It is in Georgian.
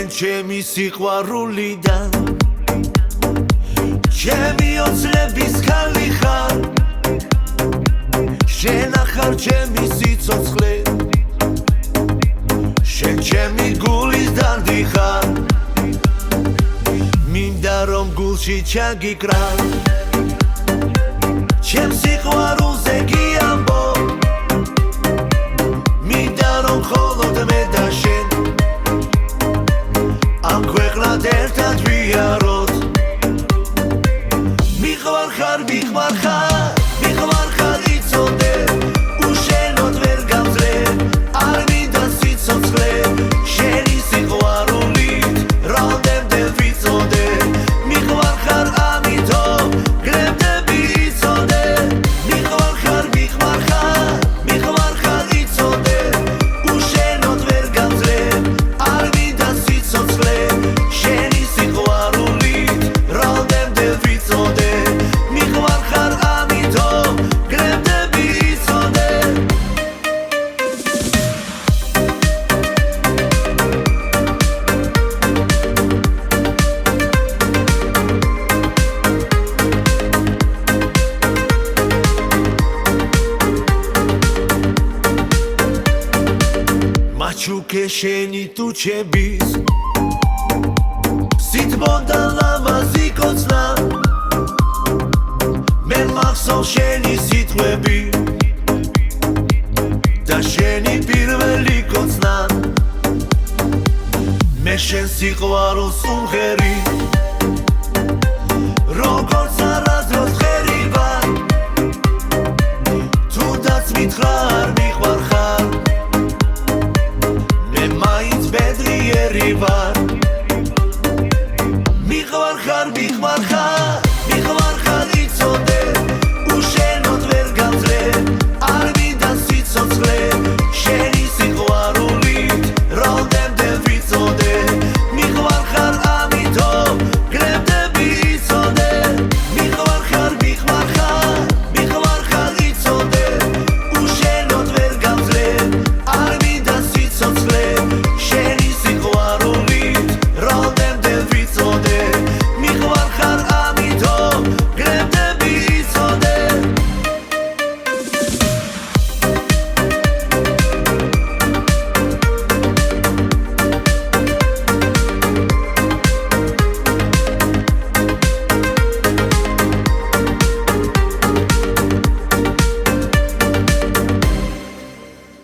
შენ ჩემი სიყვარულიდან ჩემი ოცნების ქალი ხარ შენ ახარ ჩემი სიცოცხლე შენ ჩემი გულის დანდი ხარ მინდა რომ გულში ჩაგიკრა ჩემ სიყვარულზე გიამბო მინდა რომ მხოლოდ მე და შენ ამ ქვეყნად ერთად ვიაროთ მიყვარხარ იცოდე უშენოდ ვერ გამძლე არ მინდა სიცოცხლე შენი სიყვარულით ბრალდემდე ვიცოდე მიყვარხარ ამიტომ გრემდები იცოდე მიყვარხარ იცოდე უშენოდ ვერ გამძლე არ მინდა სიცოცხლე შენი სიყვარულით ბრალდემდე ვიცოდე მიყვარხარ ამიტომ გრემდები იცოდე მაჩუკე შენი თუ ჩემის სიტბონდა ლამაზი კოცნა მე მახსოვ შენი სიტყვები და შენი პირველი კოცნა მე შენ სიყვარულს უმღერი როგორც არასდროს ხერიბა თუნდაც მითხრა